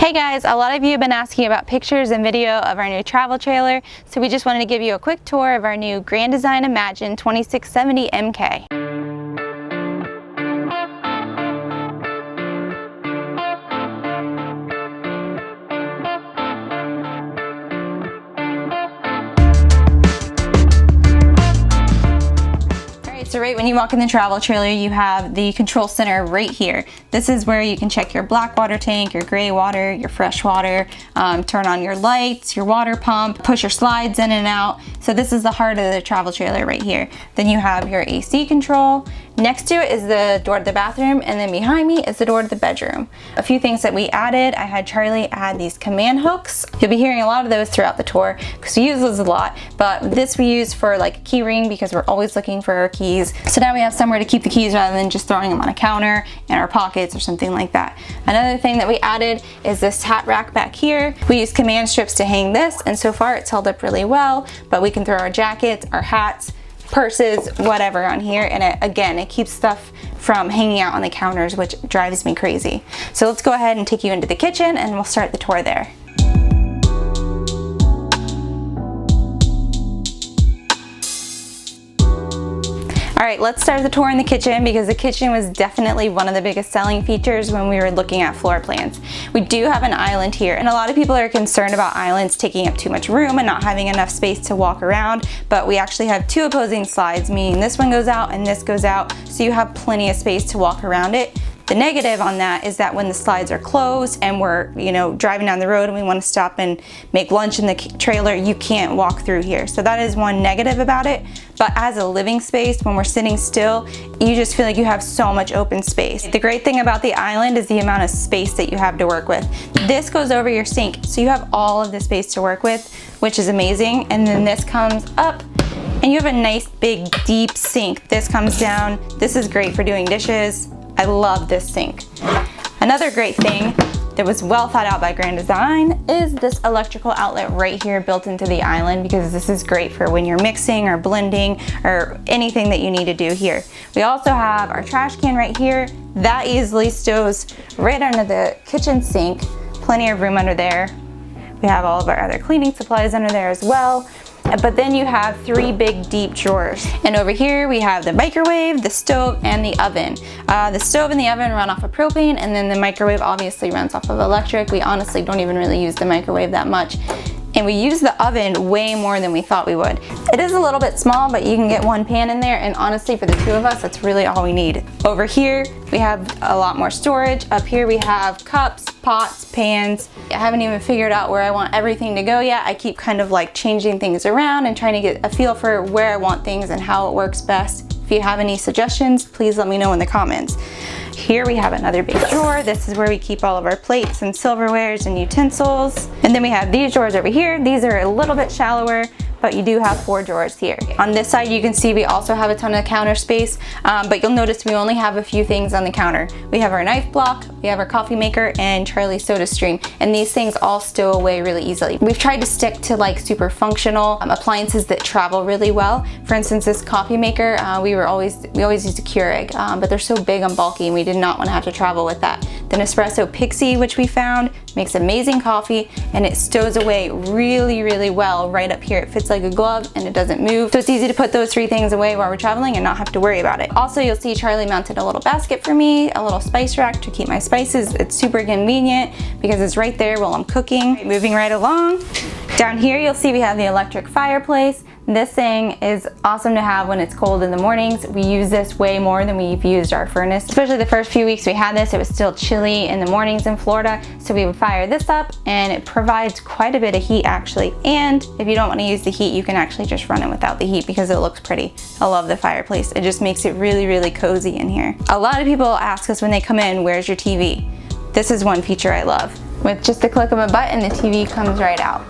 Hey guys, a lot of you have been asking about pictures and video of our new travel trailer, so we just wanted to give you a quick tour of our new Grand Design Imagine 2670 MK. So right when you walk in the travel trailer, you have the control center right here. This is where you can check your black water tank, your gray water, your fresh water, turn on your lights, your water pump, push your slides in and out. So this is the heart of the travel trailer right here. Then you have your AC control. Next to it is the door to the bathroom, and then behind me is the door to the bedroom. A few things that we added, I had Charlie add these command hooks. You'll be hearing a lot of those throughout the tour because we use those a lot, but this we use for like a key ring because we're always looking for our keys. So now we have somewhere to keep the keys rather than just throwing them on a counter in our pockets or something like that. Another thing that we added is this hat rack back here. We use command strips to hang this, and so far it's held up really well, but we can throw our jackets, our hats, purses, whatever on here, and it keeps stuff from hanging out on the counters, which drives me crazy. So let's go ahead and take you into the kitchen and we'll start the tour there. All right, let's start the tour in the kitchen because the kitchen was definitely one of the biggest selling features when we were looking at floor plans. We do have an island here, and a lot of people are concerned about islands taking up too much room and not having enough space to walk around, but we actually have two opposing slides, meaning this one goes out and this goes out, so you have plenty of space to walk around it. The negative on that is that when the slides are closed and we're, driving down the road and we want to stop and make lunch in the trailer, you can't walk through here. So that is one negative about it. But as a living space, when we're sitting still, you just feel like you have so much open space. The great thing about the island is the amount of space that you have to work with. This goes over your sink, so you have all of the space to work with, which is amazing. And then this comes up, and you have a nice big deep sink. This comes down. This is great for doing dishes. I love this sink. Another great thing that was well thought out by Grand Design is this electrical outlet right here built into the island, because this is great for when you're mixing or blending or anything that you need to do here. We also have our trash can right here. That easily stows right under the kitchen sink. Plenty of room under there. We have all of our other cleaning supplies under there as well. But then you have three big deep drawers. And over here we have the microwave, the stove, and the oven. The stove and the oven run off of propane, and then the microwave obviously runs off of electric. We honestly don't even really use the microwave that much. And we use the oven way more than we thought we would. It is a little bit small, but you can get one pan in there, and honestly for the two of us, that's really all we need. Over here, we have a lot more storage. Up here we have cups, pots, pans. I haven't even figured out where I want everything to go yet. I keep kind of like changing things around and trying to get a feel for where I want things and how it works best. If you have any suggestions, please let me know in the comments. Here we have another big drawer. This is where we keep all of our plates and silverwares and utensils. And then we have these drawers over here. These are a little bit shallower, but you do have 4 drawers here. On this side, you can see we also have a ton of counter space, but you'll notice we only have a few things on the counter. We have our knife block, we have our coffee maker, and Charlie's soda stream, and these things all stow away really easily. We've tried to stick to like super functional appliances that travel really well. For instance, this coffee maker, we always used a Keurig, but they're so big and bulky, and we did not want to have to travel with that. The Nespresso Pixie, which we found, makes amazing coffee, and it stows away really, really well right up here. It fits like a glove and it doesn't move. So it's easy to put those 3 things away while we're traveling and not have to worry about it. Also, you'll see Charlie mounted a little basket for me, a little spice rack to keep my spices. It's super convenient because it's right there while I'm cooking. Moving right along. Down here, you'll see we have the electric fireplace. This thing is awesome to have when it's cold in the mornings. We use this way more than we've used our furnace. Especially the first few weeks we had this, it was still chilly in the mornings in Florida. So we would fire this up, and it provides quite a bit of heat actually. And if you don't want to use the heat, you can actually just run it without the heat because it looks pretty. I love the fireplace. It just makes it really, really cozy in here. A lot of people ask us when they come in, where's your TV? This is one feature I love. With just a click of a button, the TV comes right out.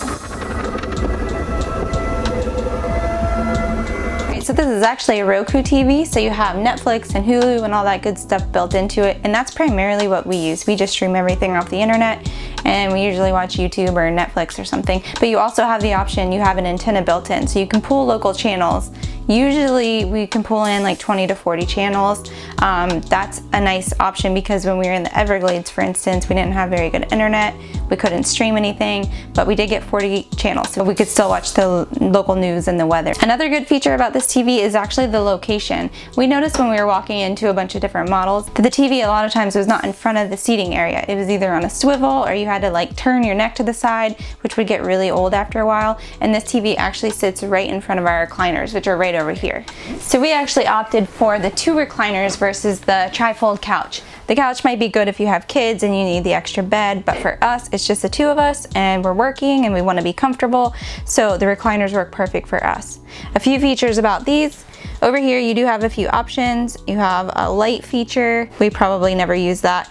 So this is actually a Roku TV, so you have Netflix and Hulu and all that good stuff built into it, and that's primarily what we use. We just stream everything off the internet, and we usually watch YouTube or Netflix or something. But you also have the option, you have an antenna built in, so you can pull local channels. Usually we can pull in like 20 to 40 channels. That's a nice option because when we were in the Everglades, for instance, we didn't have very good internet. We couldn't stream anything, but we did get 40 channels, so we could still watch the local news and the weather. Another good feature about this TV is actually the location. We noticed when we were walking into a bunch of different models that the TV a lot of times was not in front of the seating area. It was either on a swivel or you had to like turn your neck to the side, which would get really old after a while. And this TV actually sits right in front of our recliners, which are right over here. So we actually opted for the 2 recliners versus the tri-fold couch. The couch might be good if you have kids and you need the extra bed, but for us, it's just the 2 of us and we're working and we want to be comfortable, so the recliners work perfect for us. A few features about these. Over here, you do have a few options. You have a light feature. We probably never use that.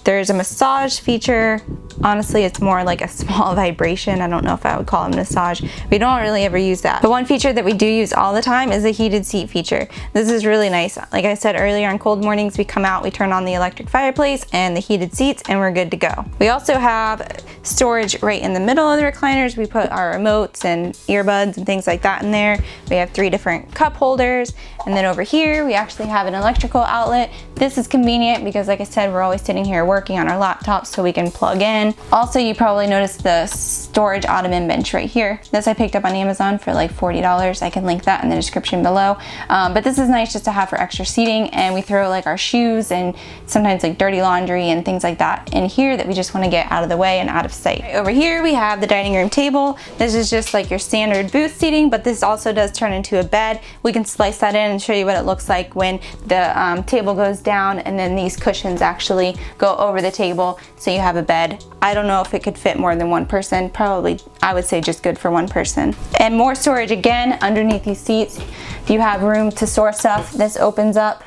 There's a massage feature. Honestly, it's more like a small vibration. I don't know if I would call it a massage. We don't really ever use that. But one feature that we do use all the time is the heated seat feature. This is really nice. Like I said earlier, on cold mornings, we come out, we turn on the electric fireplace and the heated seats, and we're good to go. We also have storage right in the middle of the recliners. We put our remotes and earbuds and things like that in there. We have 3 different cup holders. And then over here, we actually have an electrical outlet. This is convenient because, like I said, we're always sitting here working on our laptops, so we can plug in. Also, you probably noticed the storage ottoman bench right here. This I picked up on Amazon for like $40. I can link that in the description below. But this is nice just to have for extra seating, and we throw like our shoes and sometimes like dirty laundry and things like that in here that we just want to get out of the way and out of sight. Right over here, we have the dining room table. This is just like your standard booth seating, but this also does turn into a bed. We can slice that in and show you what it looks like when the table goes down, and then these cushions actually go over the table, so you have a bed. I don't know if it could fit more than 1 person. Probably, I would say just good for 1 person. And more storage again underneath these seats. You have room to store stuff. This opens up,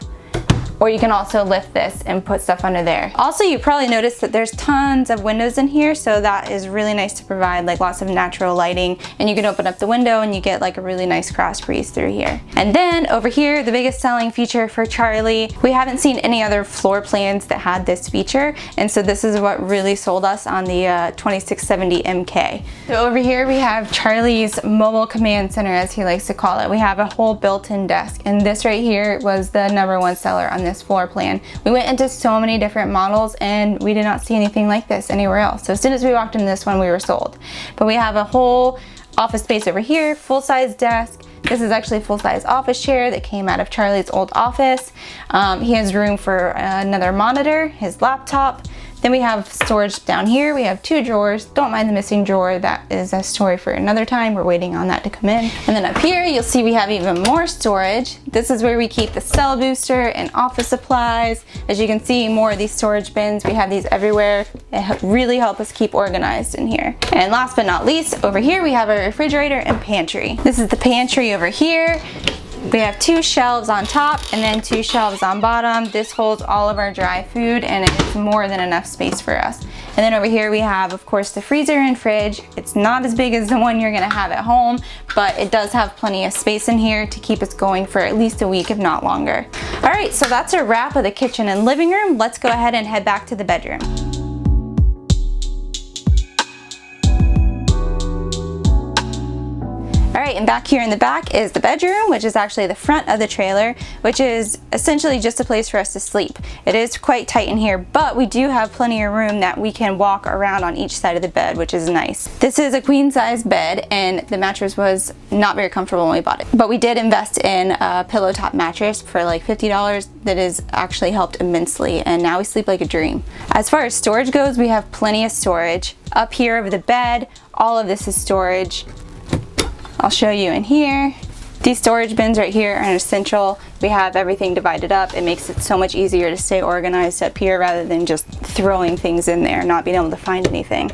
or you can also lift this and put stuff under there. Also, you probably noticed that there's tons of windows in here, so that is really nice to provide like lots of natural lighting, and you can open up the window and you get like a really nice cross breeze through here. And then over here, the biggest selling feature for Charlie, we haven't seen any other floor plans that had this feature, and so this is what really sold us on the 2670 MK. So over here we have Charlie's mobile command center, as he likes to call it. We have a whole built-in desk, and this right here was the #1 seller on this floor plan. We went into so many different models and we did not see anything like this anywhere else. So as soon as we walked in this one, we were sold. But we have a whole office space over here, full-size desk. This is actually a full-size office chair that came out of Charlie's old office. He has room for another monitor, his laptop. Then we have storage down here. We have 2 drawers. Don't mind the missing drawer. That is a story for another time. We're waiting on that to come in. And then up here, you'll see we have even more storage. This is where we keep the cell booster and office supplies. As you can see, more of these storage bins. We have these everywhere. It really help us keep organized in here. And last but not least, over here, we have a refrigerator and pantry. This is the pantry over here. We have 2 shelves on top and then 2 shelves on bottom. This holds all of our dry food, and it's more than enough space for us. And then over here we have, of course, the freezer and fridge. It's not as big as the one you're gonna have at home, but it does have plenty of space in here to keep us going for at least a week, if not longer. All right, so that's a wrap of the kitchen and living room. Let's go ahead and head back to the bedroom. All right, and back here in the back is the bedroom, which is actually the front of the trailer, which is essentially just a place for us to sleep. It is quite tight in here, but we do have plenty of room that we can walk around on each side of the bed, which is nice. This is a queen size bed, and the mattress was not very comfortable when we bought it. But we did invest in a pillow top mattress for like $50 that has actually helped immensely, and now we sleep like a dream. As far as storage goes, we have plenty of storage. Up here over the bed, all of this is storage. I'll show you in here. These storage bins right here are essential. We have everything divided up. It makes it so much easier to stay organized up here rather than just throwing things in there, not being able to find anything.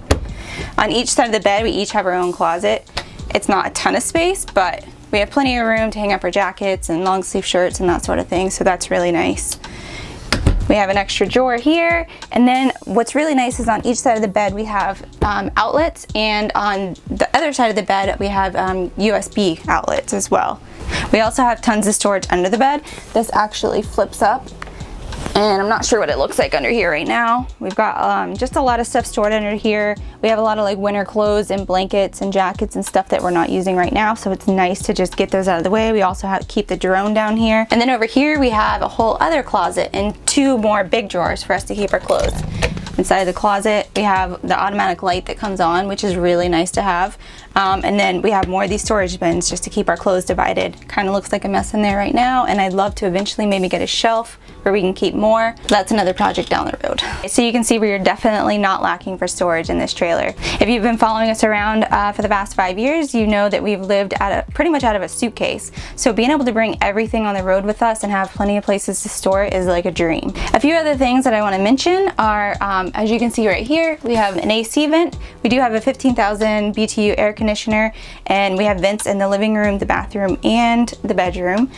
On each side of the bed, we each have our own closet. It's not a ton of space, but we have plenty of room to hang up our jackets and long sleeve shirts and that sort of thing, so that's really nice. We have an extra drawer here, and then what's really nice is on each side of the bed we have outlets, and on the other side of the bed we have USB outlets as well. We also have tons of storage under the bed. This actually flips up, and I'm not sure what it looks like under here right now. We've got just a lot of stuff stored under here. We have a lot of like winter clothes and blankets and jackets and stuff that we're not using right now, so it's nice to just get those out of the way. We also have keep the drone down here. And then over here we have a whole other closet and 2 more big drawers for us to keep our clothes. Inside the closet, we have the automatic light that comes on, which is really nice to have. And then we have more of these storage bins just to keep our clothes divided. Kind of looks like a mess in there right now, and I'd love to eventually maybe get a shelf where we can keep more. That's another project down the road. So you can see we're definitely not lacking for storage in this trailer. If you've been following us around for the past 5 years, you know that we've lived pretty much out of a suitcase. So being able to bring everything on the road with us and have plenty of places to store is like a dream. A few other things that I want to mention are, as you can see right here, we have an AC vent. We do have a 15,000 BTU air conditioner, and we have vents in the living room, the bathroom, and the bedroom.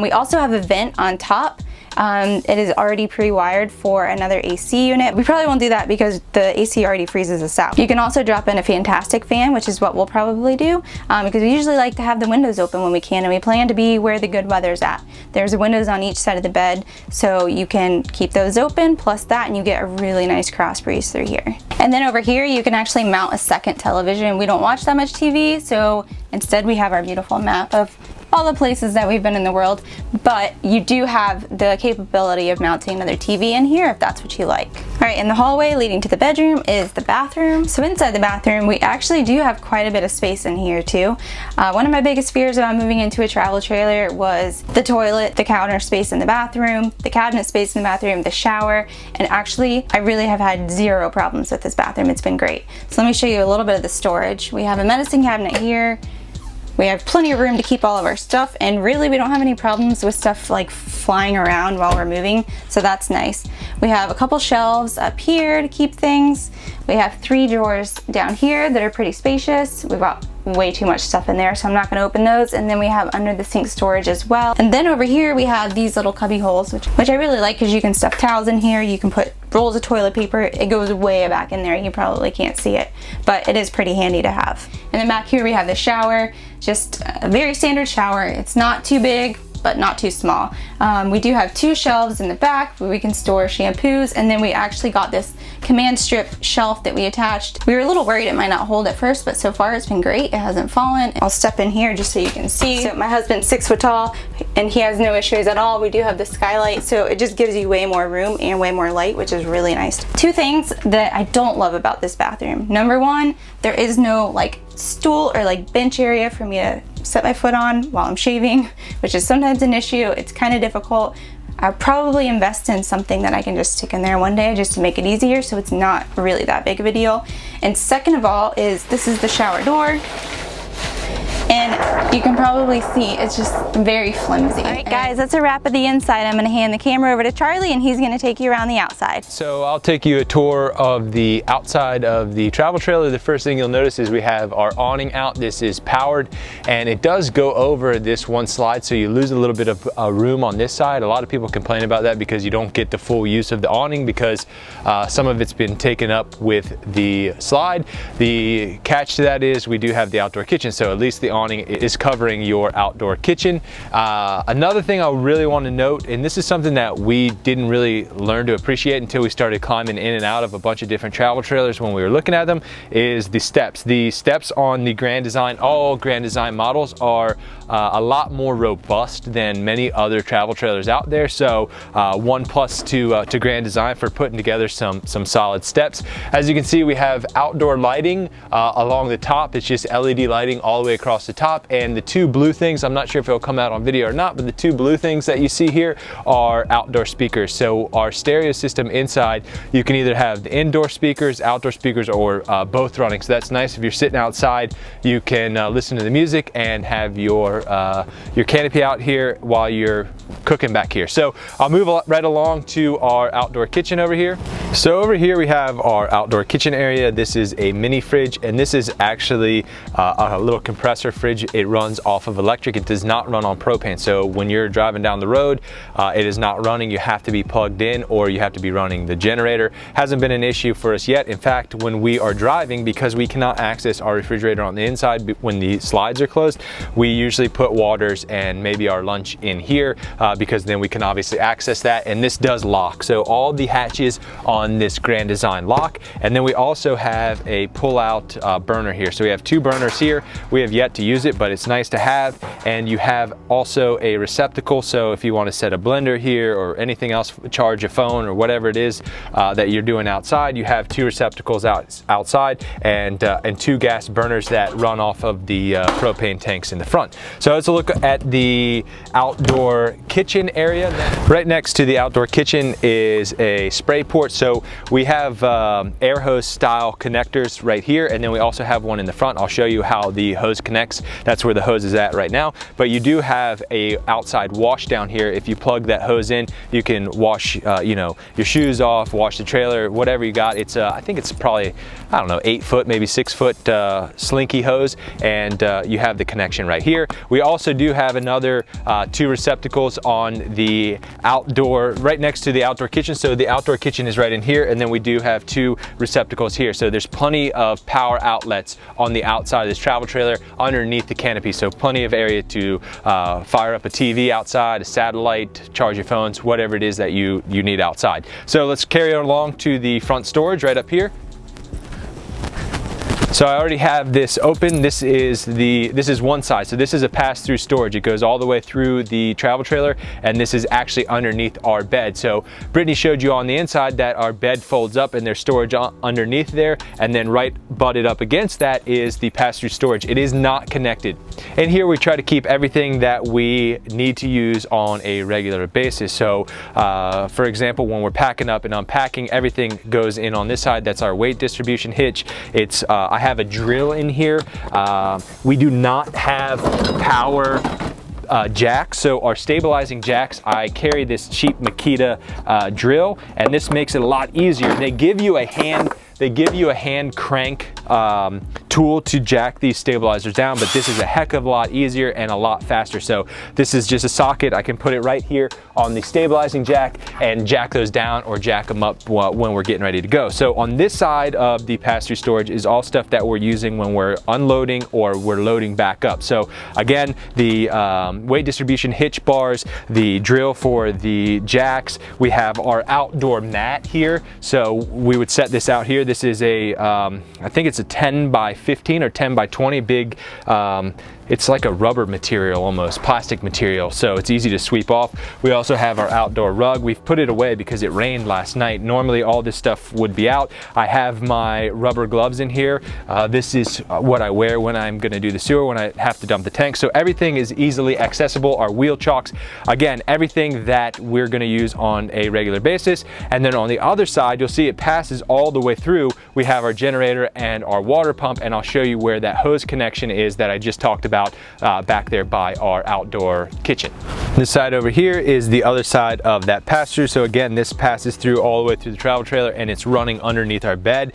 We also have a vent on top. It is already pre-wired for another AC unit. We probably won't do that because the AC already freezes us out. You can also drop in a fantastic fan, which is what we'll probably do, because we usually like to have the windows open when we can, and we plan to be where the good weather's at. There's windows on each side of the bed, so you can keep those open, plus that, and you get a really nice cross breeze through here. And then over here, you can actually mount a second television. We don't watch that much TV, so instead we have our beautiful map of all the places that we've been in the world, but you do have the capability of mounting another TV in here if that's what you like. All right, in the hallway leading to the bedroom is the bathroom. So inside the bathroom, we actually do have quite a bit of space in here too. One of my biggest fears about moving into a travel trailer was the toilet, the counter space in the bathroom, the cabinet space in the bathroom, the shower, and actually I really have had zero problems with this bathroom. It's been great. So let me show you a little bit of the storage. We have a medicine cabinet here. We have plenty of room to keep all of our stuff, and really we don't have any problems with stuff like flying around while we're moving, so that's nice. We have a couple shelves up here to keep things. We have 3 drawers down here that are pretty spacious. We've got way too much stuff in there, so I'm not going to open those. And then we have under the sink storage as well. And then over here we have these little cubby holes, which I really like because you can stuff towels in here, you can put rolls of toilet paper. It goes way back in there. You probably can't see it, but it is pretty handy to have. And then back here we have the shower, just a very standard shower. It's not too big, but not too small. We do have 2 shelves in the back where we can store shampoos, and then we actually got this command strip shelf that we attached. We were a little worried it might not hold at first, but so far it's been great. It hasn't fallen. I'll step in here just so you can see. So my husband's 6 foot tall and he has no issues at all. We do have the skylight, so it just gives you way more room and way more light, which is really nice. 2 things that I don't love about this bathroom. Number 1, there is no like stool or like bench area for me to set my foot on while I'm shaving, which is sometimes an issue. It's kind of difficult. I'll probably invest in something that I can just stick in there one day just to make it easier, so it's not really that big of a deal. And second of all is this is the shower door. And you can probably see it's just very flimsy. All right, guys, that's a wrap of the inside. I'm gonna hand the camera over to Charlie and he's gonna take you around the outside. So I'll take you a tour of the outside of the travel trailer. The first thing you'll notice is we have our awning out. This is powered and it does go over this one slide, so you lose a little bit of room on this side. A lot of people complain about that because you don't get the full use of the awning because some of it's been taken up with the slide. The catch to that is we do have the outdoor kitchen, so at least the awning is covering your outdoor kitchen. Another thing I really want to note, and this is something that we didn't really learn to appreciate until we started climbing in and out of a bunch of different travel trailers when we were looking at them, is the steps. The steps on the Grand Design, all Grand Design models are a lot more robust than many other travel trailers out there. So one plus to Grand Design for putting together some solid steps. As you can see, we have outdoor lighting along the top. It's just LED lighting all the way across the top, and the 2 blue things, I'm not sure if it'll come out on video or not, but the 2 blue things that you see here are outdoor speakers. So our stereo system inside, you can either have the indoor speakers, outdoor speakers, or both running. So that's nice if you're sitting outside, you can listen to the music and have your canopy out here while you're cooking back here. So I'll move right along to our outdoor kitchen over here. So over here we have our outdoor kitchen area. This is a mini fridge, and this is actually a little compressor fridge. It runs off of electric. It does not run on propane. So when you're driving down the road, it is not running. You have to be plugged in or you have to be running the generator. Hasn't been an issue for us yet. In fact, when we are driving, because we cannot access our refrigerator on the inside when the slides are closed, we usually put waters and maybe our lunch in here because then we can obviously access that, and this does lock. So all the hatches on this Grand Design lock, and then we also have a pull-out burner here. So we have 2 burners here. We have yet to use it, but it's nice to have. And you have also a receptacle, so if you want to set a blender here or anything else, charge a phone or whatever it is that you're doing outside, you have 2 receptacles outside and 2 gas burners that run off of the propane tanks in the front. So let's look at the outdoor kitchen area. Right next to the outdoor kitchen is a spray port. So we have air hose style connectors right here, and then we also have one in the front. I'll show you how the hose connects. That's where the hose is at right now. But you do have a outside wash down here. If you plug that hose in, you can wash you know, your shoes off, wash the trailer, whatever you got. It's I think it's probably, I don't know, 8 foot, maybe 6 foot slinky hose, and you have the connection right here. We also do have another 2 receptacles on the outdoor, right next to the outdoor kitchen. So the outdoor kitchen is right in here, and then we do have 2 receptacles here. So there's plenty of power outlets on the outside of this travel trailer underneath the canopy. So plenty of area to fire up a TV outside, a satellite, charge your phones, whatever it is that you need outside. So let's carry on along to the front storage right up here. So I already have this open. This is one side. So this is a pass-through storage. It goes all the way through the travel trailer, and this is actually underneath our bed. So Brittany showed you on the inside that our bed folds up and there's storage underneath there, and then right butted up against that is the pass-through storage. It is not connected. And here we try to keep everything that we need to use on a regular basis. So for example, when we're packing up and unpacking, everything goes in on this side. That's our weight distribution hitch. It's I have a drill in here. We do not have power jacks, so our stabilizing jacks, I carry this cheap Makita drill, and this makes it a lot easier. They give you a hand crank tool to jack these stabilizers down, but this is a heck of a lot easier and a lot faster. So this is just a socket. I can put it right here on the stabilizing jack and jack those down or jack them up when we're getting ready to go. So on this side of the pass-through storage is all stuff that we're using when we're unloading or we're loading back up. So again, the weight distribution hitch bars, the drill for the jacks, we have our outdoor mat here. So we would set this out here. This is a, I think it's a 10 by 15 or 10 by 20 big, it's like a rubber material, almost plastic material, so it's easy to sweep off. We also have our outdoor rug. We've put it away because it rained last night. Normally all this stuff would be out. I have my rubber gloves in here. This is what I wear when I'm gonna do the sewer, when I have to dump the tank. So everything is easily accessible. Our wheel chocks, again, everything that we're gonna use on a regular basis. And then on the other side, you'll see it passes all the way through. We have our generator and our water pump, and I'll show you where that hose connection is that I just talked about back there by our outdoor kitchen. This side over here is the other side of that pass-through. So again, this passes through all the way through the travel trailer, and it's running underneath our bed.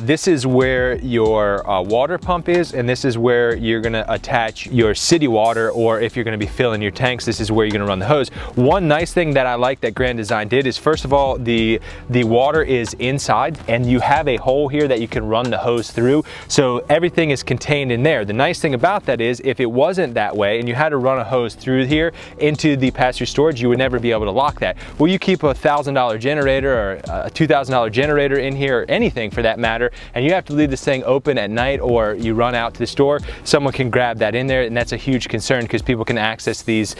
This is where your water pump is, and this is where you're gonna attach your city water, or if you're gonna be filling your tanks, this is where you're gonna run the hose. One nice thing that I like that Grand Design did is, first of all, the water is inside, and you have a hole here that you can run the hose through. So everything is contained in there. The nice thing about that is, if it wasn't that way and you had to run a hose through here into the pass-through storage, you would never be able to lock that. Well, you keep a $1,000 generator or a $2,000 generator in here, or anything for that matter, and you have to leave this thing open at night, or you run out to the store, someone can grab that in there, and that's a huge concern because people can access these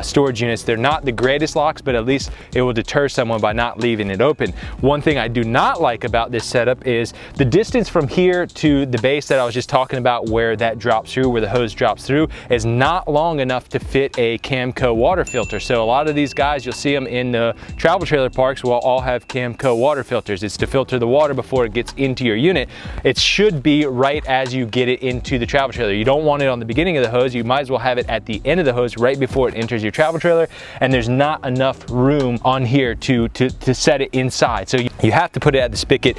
storage units. They're not the greatest locks, but at least it will deter someone by not leaving it open. One thing I do not like about this setup is the distance from here to the base that I was just talking about, where that drops through, where the hose drops through, is not long enough to fit a Camco water filter. So a lot of these guys, you'll see them in the travel trailer parks, will all have Camco water filters. It's to filter the water before it gets into your unit. It should be right as you get it into the travel trailer. You don't want it on the beginning of the hose. You might as well have it at the end of the hose, right before it enters your travel trailer, and there's not enough room on here to set it inside. So you have to put it at the spigot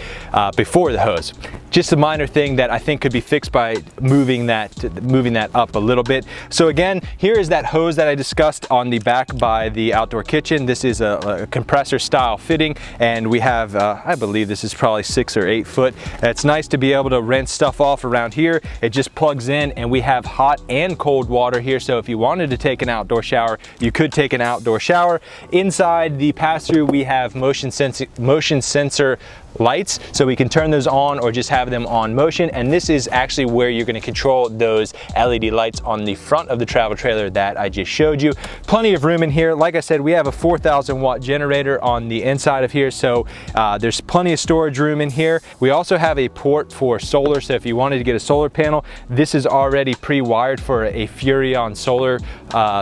before the hose. Just a minor thing that I think could be fixed by moving that up a little bit. So again, here is that hose that I discussed on the back by the outdoor kitchen. This is a compressor style fitting, and we have, I believe this is probably 6 or 8 foot. It's nice to be able to rinse stuff off around here. It just plugs in, and we have hot and cold water here. So if you wanted to take an outdoor shower, you could take an outdoor shower. Inside the pass-through, we have motion sensor lights, so we can turn those on or just have them on motion. And this is actually where you're going to control those LED lights on the front of the travel trailer that I just showed you. Plenty of room in here. Like I said, we have a 4,000 watt generator on the inside of here, so there's plenty of storage room in here. We also have a port for solar, so if you wanted to get a solar panel, this is already pre-wired for a Furrion solar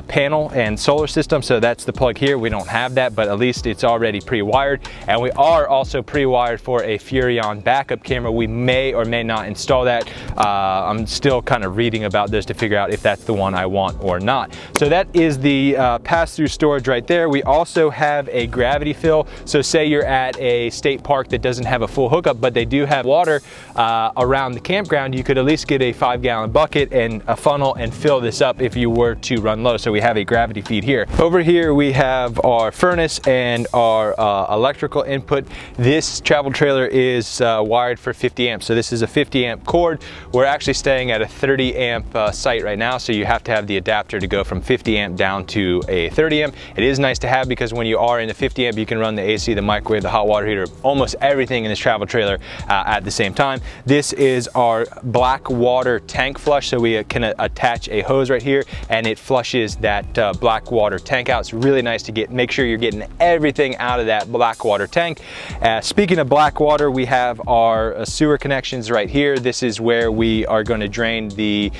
panel and solar system, so that's the plug here. We don't have that, but at least it's already pre-wired. And we are also pre-wired for a Furrion backup camera. We may or may not install that. I'm still kind of reading about this to figure out if that's the one I want or not. So that is the pass-through storage right there. We also have a gravity fill. So say you're at a state park that doesn't have a full hookup, but they do have water around the campground, you could at least get a 5-gallon bucket and a funnel and fill this up if you were to run low. So we have a gravity feed here. Over here we have our furnace and our electrical input. This travel trailer is wired for 50 amps. So this is a 50 amp cord. We're actually staying at a 30 amp site right now, so you have to have the adapter to go from 50 amp down to a 30 amp. It is nice to have because when you are in the 50 amp, you can run the AC, the microwave, the hot water heater, almost everything in this travel trailer at the same time. This is our black water tank flush, so we can attach a hose right here and it flushes that black water tank out. It's really nice to make sure you're getting everything out of that black water tank. Speaking of black water, we have our sewer connections right here. This is where we are going to drain the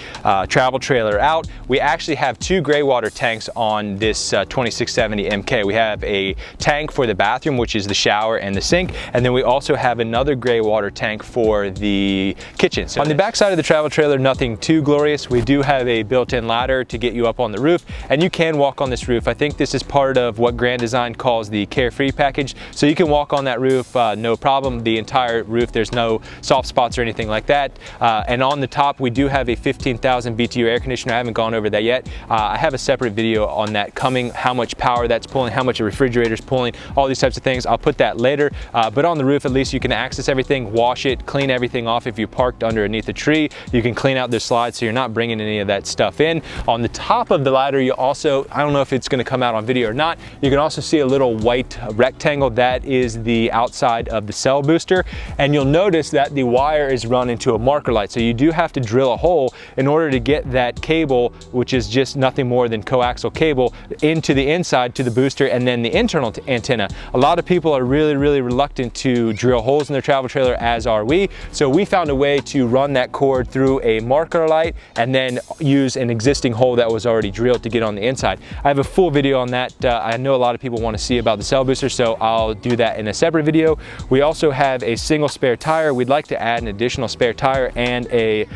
travel trailer out. We actually have 2 gray water tanks on this 2670 MK. We have a tank for the bathroom, which is the shower and the sink, and then we also have another gray water tank for the kitchen. So on the back side of the travel trailer, nothing too glorious. We do have a built-in ladder to get you up on the roof, and you can walk on this roof. I think this is part of what Grand Design calls the Carefree package, so you can walk on that roof no problem. The entire roof, there's no soft spots or anything like that. And on the top, we do have a 15,000 BTU air conditioner. I haven't gone over that yet. I have a separate video on that coming, how much power that's pulling, how much a refrigerator's pulling, all these types of things. I'll put that later. But on the roof, at least you can access everything, wash it, clean everything off. If you parked underneath a tree, you can clean out the slides so you're not bringing any of that stuff in. On the top of the ladder, you also, I don't know if it's going to come out on video or not, you can also see a little white rectangle. That is the outside of the cell booster, and you'll notice that the wire is run into a marker light, so you do have to drill a hole in order to get that cable, which is just nothing more than coaxial cable, into the inside to the booster and then the internal antenna. A lot of people are really reluctant to drill holes in their travel trailer, as are we, so we found a way to run that cord through a marker light and then use an existing hole that was already drilled to get on the inside. I have a full video on that. I know a lot of people want to see about the cell booster, so I'll do that in a separate video. We also have a single spare tire. We'd like to add an additional spare tire and a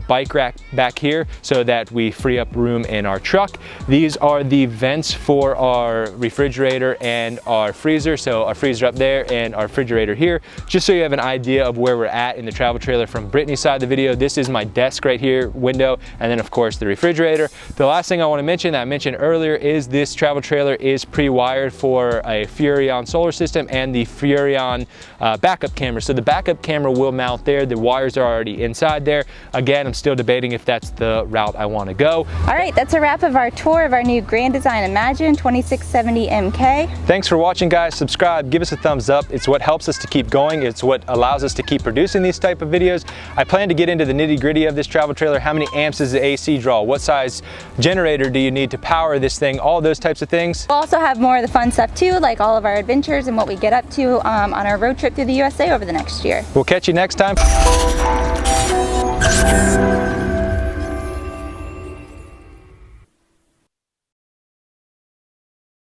bike rack back here so that we free up room in our truck. These are the vents for our refrigerator and our freezer. So our freezer up there and our refrigerator here, just so you have an idea of where we're at in the travel trailer. From Brittany's side of the video, this is my desk right here, window, and then of course the refrigerator. The last thing I want to mention that I mentioned earlier is this travel trailer is pre-wired for a Furrion solar system and the Furrion backup camera. So the backup camera will mount there. The wires are already inside there. Again, I'm still debating if that's the route I want to go. All right, that's a wrap of our tour of our new Grand Design Imagine 2670 MK. Thanks for watching, guys. Subscribe, give us a thumbs up. It's what helps us to keep going. It's what allows us to keep producing these type of videos. I plan to get into the nitty-gritty of this travel trailer. How many amps does the AC draw? What size generator do you need to power this thing? All those types of things. We'll also have more of the fun stuff too, like all of our adventures and what we get up to on our road trip through the USA over the next year. We'll catch you next time.